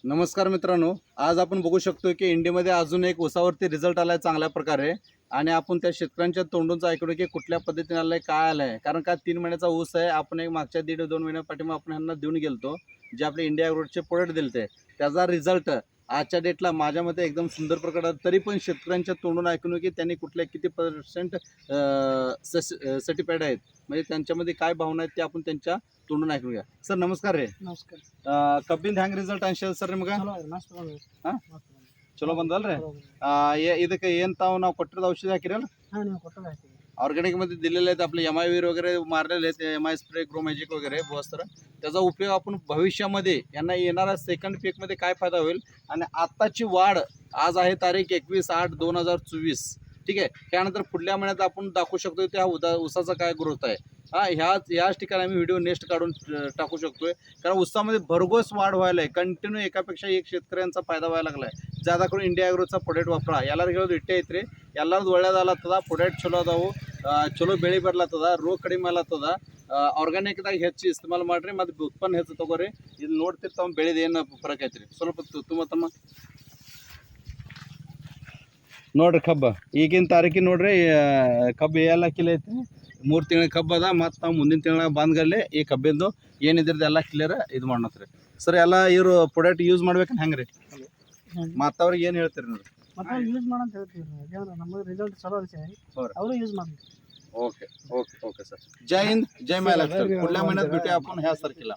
नमस्कार मित्रांनो, आज आपण बघू शकतो की इंडियामध्ये अजून एक ऊसावरती रिझल्ट आलाय चांगल्या प्रकारे आणि आपण त्या शेतकऱ्यांच्या तोंडूनच ऐकलो की कुठल्या पद्धतीने आलाय, काय आलाय. कारण का 3 महिन्याचा ऊस आहे. आपण एक मागच्या 1.5-2 महिन्यापाठीमागे आपण ह्यांना देऊन गेलतो, जे आपले इंडिया ॲग्रोचे प्रोडक्ट दिलते. त्याचा रिझल्ट आजच्या डेटला माझ्या मते एकदम सुंदर प्रकारात, तरी पण शेतकऱ्यांच्या तोंडून ऐकून की त्यांनी कुठल्या किती पर्सेंट सर्टिफाईड आहेत, म्हणजे त्यांच्यामध्ये काय भावना आहेत ते आपण त्यांच्या तोंडून ऐकून घ्या. सर नमस्कार ರೀ. ನಮಸ್ಕಾರ. ಕಬ್ಬಿಂದ ಹೆಂಗ್ ರಿಸಲ್ಟ್ ಅನ್ಸದ ಸರ್ ನಿಮ್ಗೆ? ಚಲೋ ಅದ ಮಸ್ತ್ ಬಂದದ. ಹಾ? ಮಸ್ತ್ ಬಂದದ. ಚಲೋ ಬಂದಲ್ರಿ? ಬರೋಬ್ಬರಿ. ಇದಕ್ಕೆ ಏನ್ ತಾವು ನಾವು ಕೊಟ್ಟಿರೋದು ಔಷಧಿ ಹಾಕಿರಲ್ಲ हा ನೀವು ಕೊಟ್ಟದ ಹಾಕಿದ್ರಿ. ऑर्गॅनिक मध्ये दिलेले आहेत, आपले एम आय वीर वगैरे मारलेले आहेत, M I spray grow magic वगैरे बोस्तर. त्याचा उपयोग आपण भविष्यामध्ये यांना येणाऱ्या सेकंड पीक मध्ये काय फायदा होईल आणि आत्ताची वाढ आज आहे तारीख 21/8/2024. ठीक आहे. त्यानंतर पुढल्या महिन्यात आपण दाखवू शकतो त्या ऊसाचा काय ग्रोथ आहे. ह्याच ठिकाणी आम्ही व्हिडिओ नेक्स्ट काढून टाकू शकतोय, कारण ऊसामध्ये भरघोस वाढ व्हायला आहे. कंटिन्यू एकापेक्षा एक शेतकऱ्यांचा फायदा व्हायला लागला आहे. ಜಾದಾ ಕಡೆ ಇಂಡಿಯಾ ಆಗ್ರೋचा ಪ್ರಾಡಕ್ಟ್ ವಾಪರ ಎಲ್ಲರಿಗೂ ಹೇಳೋದು ಇಟ್ಟೇ ಐತ್ರಿ. ಎಲ್ಲರದು ಒಳ್ಳೇದಲ್ಲತ್ತದ, ಪ್ರಾಡಕ್ಟ್ ಚಲೋ ಅದಾವು, ಚಲೋ ಬೆಳೆ ಬರ್ಲತ್ತದ, ರೋಗ ಕಡಿಮೆ ಆಲತ್ತದ. ಆರ್ಗ್ಯಾನಿಕ್ದಾಗ ಹೆಚ್ಚು ಇಸ್ತೆಮಾಲ್ ಮಾಡ್ರಿ, ಮತ್ತು ಉತ್ಪನ್ನ ಹೆಚ್ಚು ತಗೋರಿ. ಇದು ನೋಡ್ತಿರ್ತಾವ ಬೆಳೆದು ಏನು ಫರಕ್ ಐತ್ರಿ. ಸ್ವಲ್ಪ ತಮ್ಮ ನೋಡ್ರಿ ಕಬ್ಬ ಈಗಿನ ತಾರೀಕಿಗೆ ನೋಡ್ರಿ, ಕಬ್ಬು ಎಲ್ಲ ಕಿಲೋ ಐತಿ. 3 ತಿಂಗಳ ಕಬ್ಬು ಅದ, ಮತ್ತು ನಾವು ಮುಂದಿನ ತಿಂಗಳ ಬಂದ್ಗಲ್ಲಿ ಈ ಕಬ್ಬಿಂದು ಏನಿದ್ರದ್ದು ಎಲ್ಲ ಕ್ಲಿಯರ್ ಇದು ಮಾಡತ್ರಿ. ಸರ್ ಎಲ್ಲ ಇವರು ಪ್ರಾಡಕ್ಟ್ ಯೂಸ್ ಮಾಡ್ಬೇಕಂತ ಹೆಂಗೆ ರೀ? ಮತ್ತವ್ರಿಗೆ ಏನು ಹೇಳ್ತೀರಿ ನೋಡಿ? ಮತ್ತೆ ಯೂಸ್ ಮಾಡಂತ ಹೇಳ್ತೀವಿ ನಾವು. ಯಾಕಂದ್ರೆ ನಮಗೆ ರಿಸಲ್ಟ್ ಚಲೋ ಅನ್ಸಿದೆ, ಅವರು ಯೂಸ್ ಮಾಡ್ತಾರೆ. Okay okay okay sir. जय हिंद, जय महाराष्ट्र. पुढल्या महिन्यात भेटूया आपण ह्या तारखेला.